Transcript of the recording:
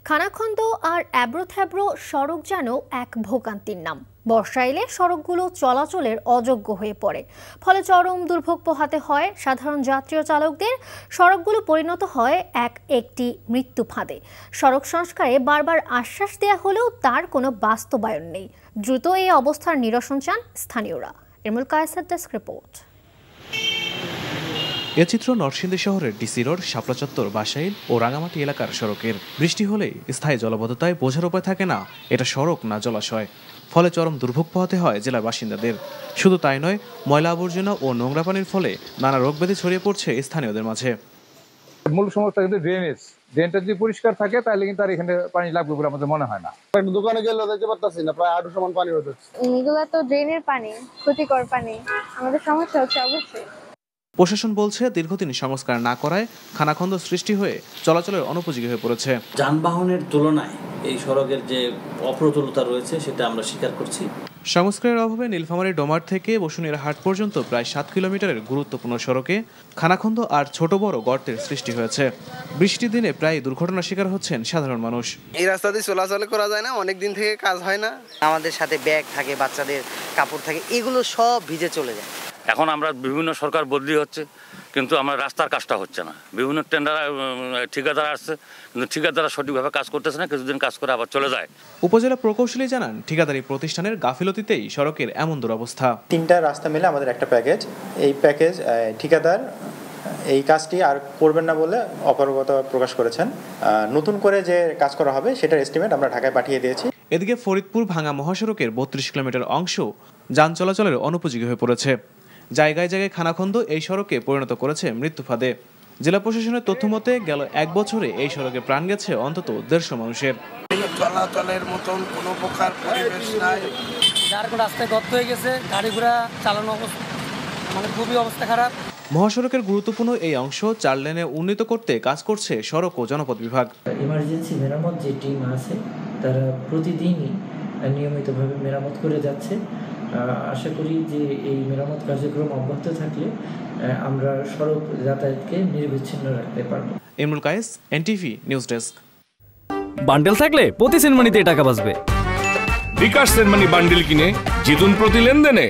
খানাখন্দ আর অ্যাব্রো-থ্যাব্রো সড়ক যেন এক ভোগান্তির নাম। বর্ষা এলে সড়কগুলো চলাচলের অযোগ্য হয়ে পড়ে, ফলে চরম দুর্ভোগ পোহাতে হয় সাধারণ যাত্রী ও চালকদের। সড়কগুলো পরিণত হয় একটি মৃত্যু ফাঁদে। সড়ক সংস্কারে বারবার আশ্বাস দেয়া হলেও তার কোনো বাস্তবায়ন নেই। দ্রুত এই অবস্থার নিরসন চান স্থানীয়রা। এমুল কায়েসার ডেস্ক রিপোর্ট। এ চিত্র নরসিংদী শহরের ডিসি রোড, শাপলা চত্বর, বাসাইল ও রাঙামাটি এলাকার সড়কের। বৃষ্টি হলেই স্থায়ী জলাবদ্ধতায় বোঝার উপায় থাকে না এটা সড়ক না জলাশয়, ফলে চরম দুর্ভোগ পোহাতে হয় জেলার বাসিন্দাদের। শুধু তাই নয়, ময়লা আবর্জনা ও নোংরা পানির ফলে নানা রোগব্যাধি ছড়িয়ে পড়ছে স্থানীয়দের মাঝে। মূল সমস্যা কিন্তু ড্রেনটা যদি পরিষ্কার থাকে তাহলে কিন্তু আর এখানে পানি লাগবে বলে আমাদের মনে হয় না। দোকানে গেলে দেখতে পারতাছি না, প্রায় 8 সমান পানি হচ্ছে। এগুলা তো ড্রেনের পানি, ক্ষতিকর পানি, আমাদের সমস্যা হচ্ছে অবশ্যই। প্রশাসন বলছে দীর্ঘদিন সংস্কার না করায় খানাখন্দ সৃষ্টি হয়ে চলাচলের অনুপযোগী হয়ে পড়েছে। যানবাহনের তুলনায় এই সড়কের যে অপ্রতুলতা রয়েছে সেটা আমরা স্বীকার করছি। সংস্কারের অভাবে নীলফামারী ডোমার থেকে বসুনিয়ার হাট পর্যন্ত প্রায় 7 কিলোমিটারের গুরুত্বপূর্ণ সড়কে খানাখন্দ আর ছোট বড় গর্তের সৃষ্টি হয়েছে। বৃষ্টির দিনে প্রায় দুর্ঘটনার শিকার হচ্ছেন সাধারণ মানুষ। এই রাস্তা দিয়ে চলাচল করা যায় না, অনেক দিন থেকে কাজ হয় না। আমাদের সাথে ব্যাগ থাকে, বাচ্চাদের কাপড় থাকে, এগুলো সব ভিজে চলে যায়। এখন আমরা বিভিন্ন সরকার বদলি হচ্ছে, কিন্তু আমরা রাস্তার কাজটা হচ্ছে না। বিভিন্ন টেন্ডার ঠিকাদার আসছে, কিন্তু ঠিকাদাররা সঠিকভাবে কাজ করতেছে না, কিছুদিন কাজ করে আবার চলে যায়। উপজেলা প্রকৌশলী জানান, ঠিকাদারি প্রতিষ্ঠানের গাফিলতিতেই সড়কের এমন দুরবস্থা। 3টা রাস্তা মিলে আমাদের একটা প্যাকেজ। এই প্যাকেজ ঠিকাদার এই কাজটি আর করবেন না বলে অপারগতা প্রকাশ করেছেন। নতুন করে যে কাজ করা হবে সেটার এস্টিমেট আমরা ঢাকায় পাঠিয়ে দিয়েছি। এদিকে ফরিদপুর ভাঙা মহাসড়কের 32 কিলোমিটার অংশ যান চলাচলের অনুপযোগী হয়ে পড়েছে। জায়গায় জায়গায় খানাখন্দ এই সড়কে পরিণত করেছে মৃত্যু ফাঁদে। জেলা প্রশাসনের তথ্য মতে গেল 1 বছরে এই সড়কে প্রাণ গেছে অন্তত 150 মানুষের। চলাচলের মতন কোনো প্রকার পরিবেশ নাই। রাস্তায় গর্ত হয়ে গেছে, গাড়ি ঘোড়া চালানো মানে খুবই অবস্থা খারাপ। মহাসড়কের গুরুত্বপূর্ণ এই অংশ 4 লেনে উন্নীত করতে কাজ করছে সড়ক ও জনপথ বিভাগ। ইমার্জেন্সি মেরামত যে টিম আছে তারা প্রতিদিনই নিয়মিতভাবে মেরামত করে যাচ্ছে। আশা করি যে এই মেরামত কার্যক্রম অব্যাহত থাকলে আমরা সড়ক যাতায়াতকে নিরবিচ্ছিন্ন রাখতে পারব। Emrul Kayes, NTV news desk. Bundle থাকলে প্রতি সেনমানিতে টাকা বাঁচবে। বিকাশ সেনমানি বান্ডেল কিনে জিতুন প্রতি লেনদেনে।